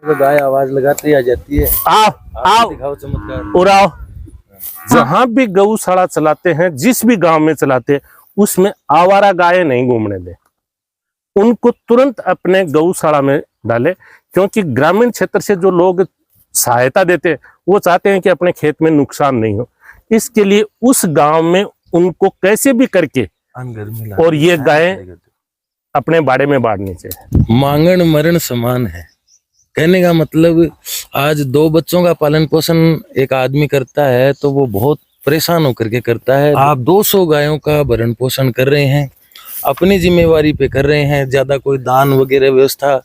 तो गाय आवाज लगाती आ जाती है। आओ दिखाओ चमत्कार। उड़ाओ। जहां भी गौशाला चलाते हैं, जिस भी गांव में चलाते हैं, उसमें आवारा गायें नहीं घूमने दें। उनको तुरंत अपने गौशाला में डालें, क्योंकि ग्रामीण क्षेत्र से जो लोग सहायता देते हैं वो चाहते हैं कि अपने खेत में नुकसान नहीं हो। इसके लिए उस गांव में उनको कैसे भी करके और ये गायें अपने बाड़े में बांधनी चाहिए। मांगण मरण समान है। कहने का मतलब, आज 2 बच्चों का पालन पोषण एक आदमी करता है तो वो बहुत परेशान होकर के करता है। आप 200 गायों का भरण पोषण कर रहे हैं, अपनी जिम्मेवारी पे कर रहे हैं, ज्यादा कोई दान वगैरह व्यवस्था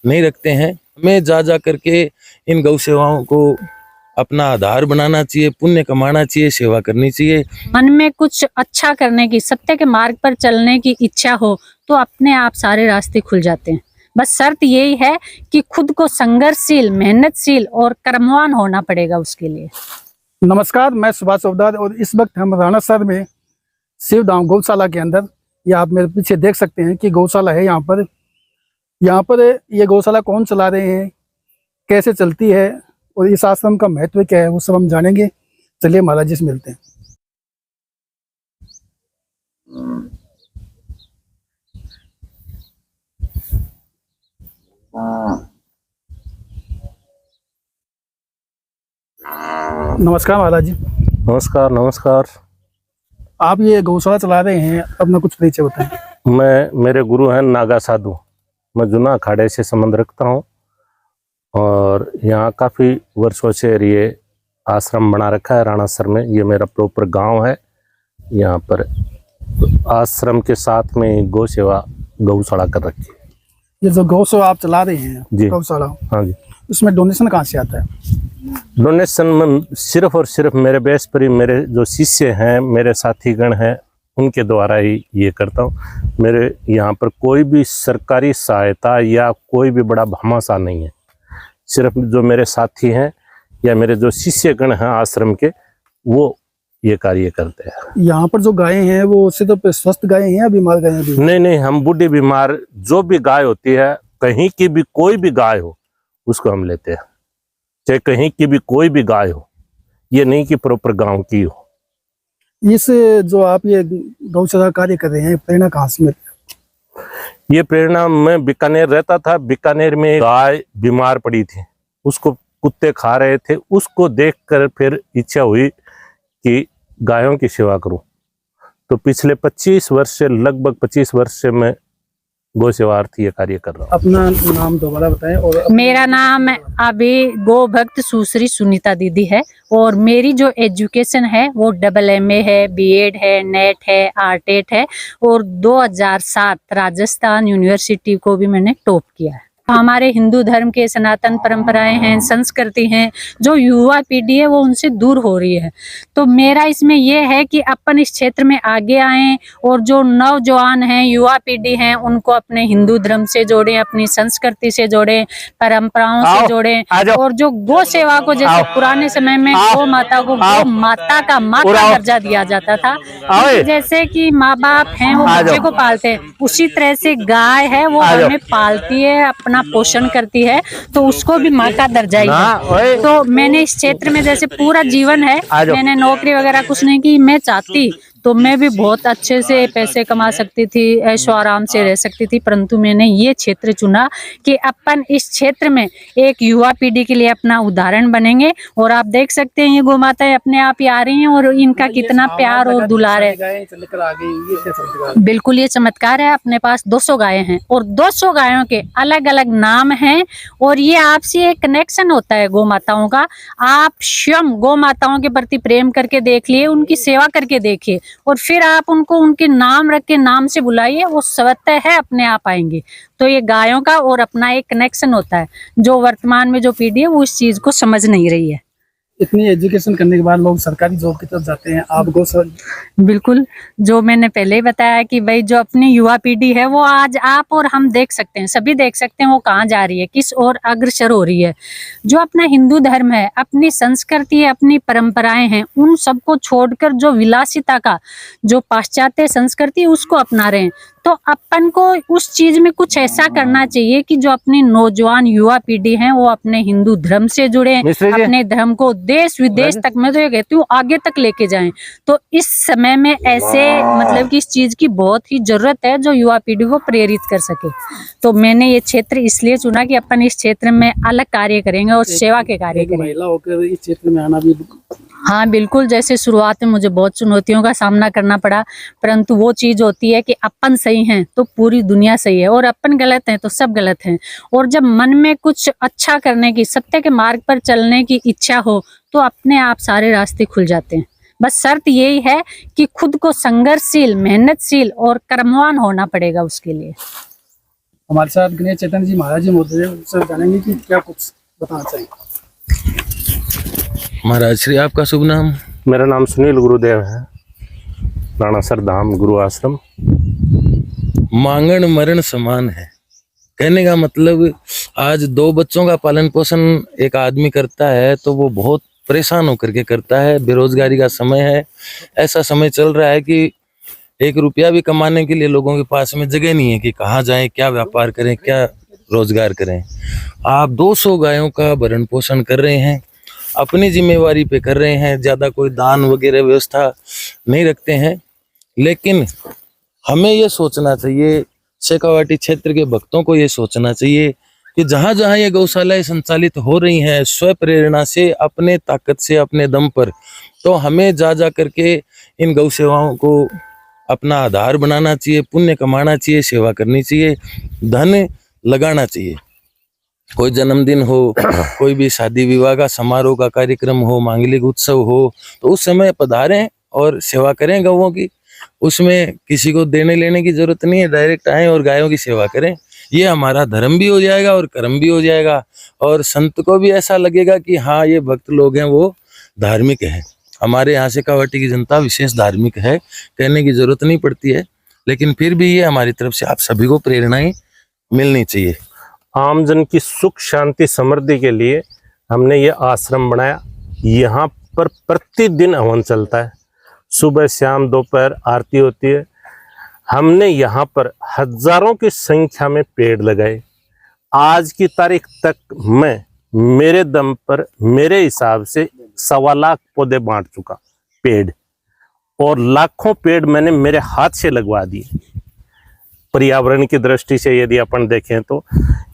नहीं रखते हैं। हमें जा करके इन गौ सेवाओं को अपना आधार बनाना चाहिए, पुण्य कमाना चाहिए, सेवा करनी चाहिए। मन में कुछ अच्छा करने की, सत्य के मार्ग पर चलने की इच्छा हो तो अपने आप सारे रास्ते खुल जाते हैं। बस शर्त यही है कि खुद को संघर्षशील, मेहनतशील और कर्मवान होना पड़ेगा उसके लिए। नमस्कार, मैं सुभाष चौधरी और इस वक्त हम रानासर में शिवधाम गौशाला के अंदर, ये आप मेरे पीछे देख सकते हैं कि गौशाला है। यहाँ पर ये गौशाला कौन चला रहे हैं, कैसे चलती है और इस आश्रम का महत्व क्या है, वो सब हम जानेंगे। चलिए महाराज जी से मिलते हैं। नमस्कार महाराज जी। नमस्कार नमस्कार। आप ये गौशाला चला रहे हैं, अपना कुछ परिचय बताएं। मेरे गुरु हैं नागा साधु। मैं जूना अखाड़े से संबंध रखता हूँ और यहाँ काफ़ी वर्षों से ये आश्रम बना रखा है रानासर में। ये मेरा प्रॉपर गांव है। यहाँ पर आश्रम के साथ में गौ सेवा गौशाला कर रखी है। ये जो गौ सेवा आप चला रहे हैं गौशाला, हाँ जी, इसमें डोनेशन कहाँ से आता है? डोनेशन में सिर्फ और सिर्फ मेरे बेस पर ही, मेरे जो शिष्य हैं, मेरे साथीगण हैं, उनके द्वारा ही ये करता हूँ। मेरे यहाँ पर कोई भी सरकारी सहायता या कोई भी बड़ा भामाशाह नहीं है। सिर्फ जो मेरे साथी हैं या मेरे जो शिष्यगण हैं आश्रम के, वो ये कार्य करते हैं। यहाँ पर जो गायें हैं वो सिर्फ स्वस्थ गायें हैं या बीमार गायें भी? नहीं, हम बूढ़ी बीमार जो भी गाय होती है, कहीं की भी कोई भी गाय हो, उसको हम लेते हैं। चाहे कहीं की भी कोई भी गाय हो, ये नहीं कि प्रॉपर गांव की हो। इस जो आप ये गौशाला कार्य कर रहे हैं, प्रेरणा कहाँ से मिलती है? ये प्रेरणा, मैं बीकानेर रहता था। बीकानेर में गाय बीमार पड़ी थी, उसको कुत्ते खा रहे थे। उसको देखकर फिर इच्छा हुई कि गायों की सेवा करूं। तो पिछले 25 वर्ष से, लगभग 25 वर्ष से मैं गौ सेवार्थी ये कार्य कर रहा हूँ। अपना नाम दोबारा बताएं। और मेरा नाम अभी गो भक्त सुश्री सुनीता दीदी है और मेरी जो एजुकेशन है वो AA है, BEd है, नेट है, RTET है और 2007 राजस्थान यूनिवर्सिटी को भी मैंने टॉप किया है। हमारे हिंदू धर्म के सनातन परंपराएं हैं, संस्कृति हैं, जो युवा पीढ़ी है वो उनसे दूर हो रही है। तो मेरा इसमें यह है कि अपन इस क्षेत्र में आगे आएं और जो नौजवान हैं, युवा पीढ़ी हैं, उनको अपने हिंदू धर्म से जोड़ें, अपनी संस्कृति से जोड़ें, परंपराओं से जोड़ें। और जो गौ सेवा को, जैसे पुराने समय में गौ माता को गौ माता का माँ का दर्जा दिया जाता था, जैसे कि माँ बाप हैं वो बच्चे को पालते हैं, उसी तरह से गाय है वो हमें पालती है, अपना पोषण करती है, तो उसको भी माँ का दर्जा ही है। तो मैंने इस क्षेत्र में जैसे पूरा जीवन है, मैंने नौकरी वगैरह कुछ नहीं की। मैं चाहती तो मैं भी बहुत अच्छे से पैसे कमा सकती थी, ऐशो आराम से रह सकती थी, परंतु मैंने ये क्षेत्र चुना कि अपन इस क्षेत्र में एक युवा पीढ़ी के लिए अपना उदाहरण बनेंगे। और आप देख सकते हैं ये गौ माताएं अपने आप ही आ रही हैं और इनका कितना प्यार और दुलार है। बिल्कुल ये चमत्कार है। अपने पास 200 गायें हैं और 200 गायों के अलग अलग नाम हैं और ये आपसी एक कनेक्शन होता है गौ माताओं का। आप स्वयं गौ माताओं के प्रति प्रेम करके देख लिए, उनकी सेवा करके देखिए और फिर आप उनको उनके नाम रख के नाम से बुलाइए, वो स्वतः है अपने आप आएंगे। तो ये गायों का और अपना एक कनेक्शन होता है, जो वर्तमान में जो पीढ़ी है वो इस चीज को समझ नहीं रही है। इतनी एजुकेशन करने के बाद लोग सरकारी जॉब की तरफ जाते हैं, आप बिल्कुल, जो मैंने पहले ही बताया कि भाई जो अपनी युवा पीढ़ी है वो आज आप और हम देख सकते हैं, सभी देख सकते हैं वो कहाँ जा रही है, किस ओर अग्रसर हो रही है। जो अपना हिंदू धर्म है, अपनी संस्कृति है, अपनी परंपराएं हैं, उन सबको छोड़कर जो विलासिता का, जो पाश्चात्य संस्कृति उसको अपना रहे हैं। तो तो अपन को उस चीज में कुछ ऐसा करना चाहिए कि जो अपनी नौजवान युवा पीढ़ी है वो अपने हिंदू धर्म से जुड़े, मिश्रा जी। अपने धर्म को देश विदेश तक, मैं तो ये कहती हूँ आगे तक लेके जाएं। तो इस समय में ऐसे मतलब कि इस चीज की बहुत ही जरूरत है जो युवा पीढ़ी को प्रेरित कर सके। तो मैंने ये क्षेत्र इसलिए चुना कि अपन इस क्षेत्र में अलग कार्य करेंगे और सेवा के कार्य करेंगे। महिला होकर इस क्षेत्र में आना भी, हाँ बिल्कुल, जैसे शुरुआत में मुझे बहुत चुनौतियों का सामना करना पड़ा, परंतु वो चीज होती है कि अपन सही हैं तो पूरी दुनिया सही है, और अपन गलत हैं तो सब गलत हैं। और जब मन में कुछ अच्छा करने की, सत्य के मार्ग पर चलने की इच्छा हो तो अपने आप सारे रास्ते खुल जाते हैं। बस शर्त यही है कि खुद को संघर्षशील, मेहनतशील और कर्मवान होना पड़ेगा उसके लिए। हमारे साथ गणेश चैतन्य जी महाराज जी मौजूद है, उनसे जानेंगे कि क्या कुछ बताना चाहिए। महाराज श्री, आपका शुभ नाम? मेरा नाम सुनील गुरुदेव है, राणासर धाम गुरु आश्रम। मांगण मरण समान है, कहने का मतलब आज 2 बच्चों का पालन पोषण एक आदमी करता है तो वो बहुत परेशान होकर के करता है। बेरोजगारी का समय है, ऐसा समय चल रहा है कि 1 रुपया भी कमाने के लिए लोगों के पास में जगह नहीं है कि कहाँ जाएं, क्या व्यापार करें, क्या रोजगार करें। आप 200 गायों का भरण पोषण कर रहे हैं, अपनी जिम्मेवारी पे कर रहे हैं, ज़्यादा कोई दान वगैरह व्यवस्था नहीं रखते हैं। लेकिन हमें ये सोचना चाहिए, शेखावाटी क्षेत्र के भक्तों को ये सोचना चाहिए कि जहाँ जहाँ ये गौशालाएं संचालित हो रही हैं स्व प्रेरणा से, अपने ताकत से, अपने दम पर, तो हमें जा करके इन गौ सेवाओं को अपना आधार बनाना चाहिए, पुण्य कमाना चाहिए, सेवा करनी चाहिए, धन लगाना चाहिए। कोई जन्मदिन हो, कोई भी शादी विवाह का समारोह का कार्यक्रम हो, मांगलिक उत्सव हो, तो उस समय पधारें और सेवा करें गौओं की। उसमें किसी को देने लेने की जरूरत नहीं है, डायरेक्ट आएं और गायों की सेवा करें। ये हमारा धर्म भी हो जाएगा और कर्म भी हो जाएगा, और संत को भी ऐसा लगेगा कि हाँ ये भक्त लोग हैं वो धार्मिक हैं। हमारे यहाँ शेखावाटी की जनता विशेष धार्मिक है, कहने की जरूरत नहीं पड़ती है, लेकिन फिर भी ये हमारी तरफ से आप सभी को प्रेरणाएं मिलनी चाहिए। आमजन की सुख शांति समृद्धि के लिए हमने ये आश्रम बनाया। यहाँ पर प्रतिदिन हवन चलता है, सुबह शाम दोपहर आरती होती है। हमने यहाँ पर हजारों की संख्या में पेड़ लगाए। आज की तारीख तक मैं मेरे दम पर मेरे हिसाब से 1.25 लाख पौधे बांट चुका पेड़, और लाखों पेड़ मैंने मेरे हाथ से लगवा दिए। पर्यावरण की दृष्टि से यदि अपन देखें तो,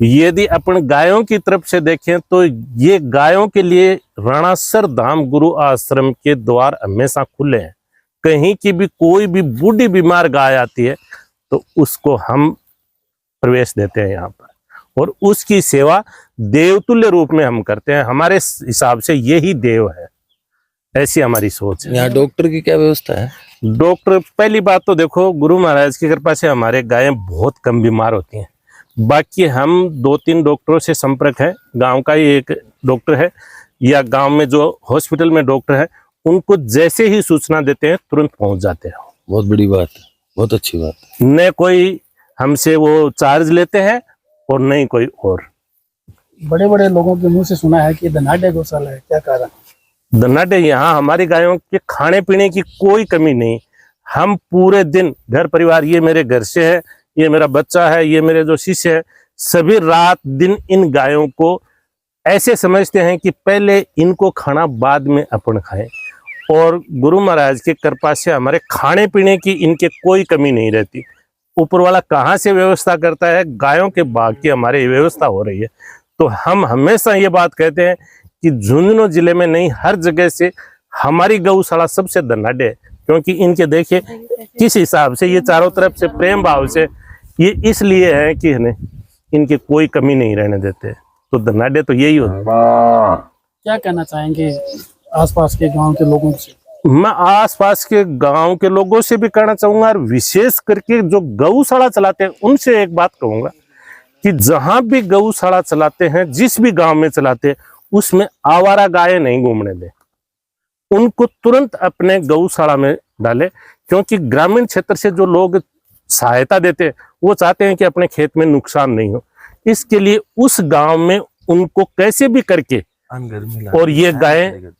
यदि अपन गायों की तरफ से देखें तो ये गायों के लिए राणासर धाम गुरु आश्रम के द्वार हमेशा खुले हैं। कहीं की भी कोई भी बूढ़ी बीमार गाय आती है तो उसको हम प्रवेश देते हैं यहाँ पर, और उसकी सेवा देवतुल्य रूप में हम करते हैं। हमारे हिसाब से यही देव है, ऐसी हमारी सोच है। यहाँ डॉक्टर की क्या व्यवस्था है? डॉक्टर, पहली बात तो देखो, गुरु महाराज की कृपा से हमारे गायें बहुत कम बीमार होती हैं। बाकी हम 2-3 डॉक्टरों से संपर्क है, गांव का ही एक डॉक्टर है या गांव में जो हॉस्पिटल में डॉक्टर है, उनको जैसे ही सूचना देते हैं तुरंत पहुंच जाते हैं। बहुत बड़ी बात है, बहुत अच्छी बात है। न कोई हमसे वो चार्ज लेते हैं और नहीं कोई और। बड़े बड़े लोगों के मुंह से सुना है कि धनाढ्य गौशाला है, क्या कारण? धनाढ्य, यहाँ हमारी गायों के खाने पीने की कोई कमी नहीं। हम पूरे दिन घर परिवार, ये मेरे घर से है, ये मेरा बच्चा है, ये मेरे जो शिष्य है, सभी रात दिन इन गायों को ऐसे समझते हैं कि पहले इनको खाना बाद में अपन खाएं। और गुरु महाराज की कृपा से हमारे खाने पीने की इनके कोई कमी नहीं रहती। ऊपर वाला कहाँ से व्यवस्था करता है, गायों के बाग की हमारे व्यवस्था हो रही है। तो हम हमेशा ये बात कहते हैं कि झुंझुनू जिले में नहीं, हर जगह से हमारी गौशाला सबसे धनाढ्य है, क्योंकि इनके देखिए किस हिसाब से ये चारों तरफ से प्रेम भाव से, ये इसलिए है कि इनकी कोई कमी नहीं रहने देते। तो धनाढ्य तो यही होता है। क्या कहना चाहेंगे आसपास के गांव के लोगों से? मैं आसपास के गांव के लोगों से भी कहना चाहूंगा, और विशेष करके जो गौशाला चलाते हैं उनसे एक बात कहूंगा कि जहां भी गौशाला चलाते हैं, जिस भी गांव में चलाते हैं, उसमें आवारा गायें नहीं घूमने दें। उनको तुरंत अपने गौशाला में डालें, क्योंकि ग्रामीण क्षेत्र से जो लोग सहायता देते हैं वो चाहते हैं कि अपने खेत में नुकसान नहीं हो। इसके लिए उस गांव में उनको कैसे भी करके, और ये गायें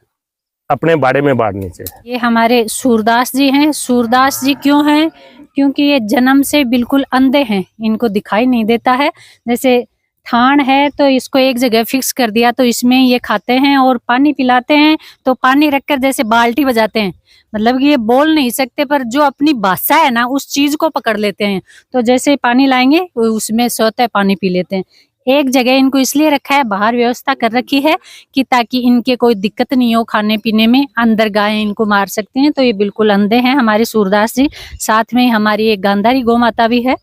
अपने बाड़े में बांधनी चाहिए। ये हमारे सूरदास जी हैं। सूरदास जी क्यों हैं? क्योंकि ये जन्म से बिल्कुल अंधे हैं, इनको दिखाई नहीं देता है। जैसे थान है तो इसको एक जगह फिक्स कर दिया तो इसमें ये खाते हैं, और पानी पिलाते हैं तो पानी रखकर जैसे बाल्टी बजाते हैं, मतलब कि ये बोल नहीं सकते पर जो अपनी भाषा है ना उस चीज को पकड़ लेते हैं। तो जैसे पानी लाएंगे उसमें स्वतः पानी पी लेते हैं। एक जगह इनको इसलिए रखा है, बाहर व्यवस्था कर रखी है कि ताकि इनके कोई दिक्कत नहीं हो खाने पीने में, अंदर गायें इनको मार सकती हैं। तो ये बिल्कुल अंधे हैं हमारे सूरदास जी। साथ में हमारी एक गांधारी गौ माता भी है।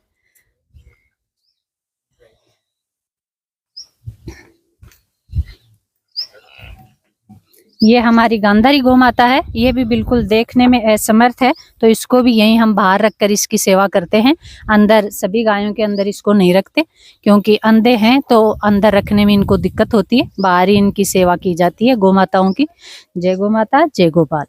ये हमारी गांधारी गौ माता है, ये भी बिल्कुल देखने में असमर्थ है, तो इसको भी यहीं हम बाहर रखकर इसकी सेवा करते हैं। अंदर सभी गायों के अंदर इसको नहीं रखते क्योंकि अंधे हैं तो अंदर रखने में इनको दिक्कत होती है, बाहर ही इनकी सेवा की जाती है गौ माताओं की। जय गौ माता, जय गोपाल।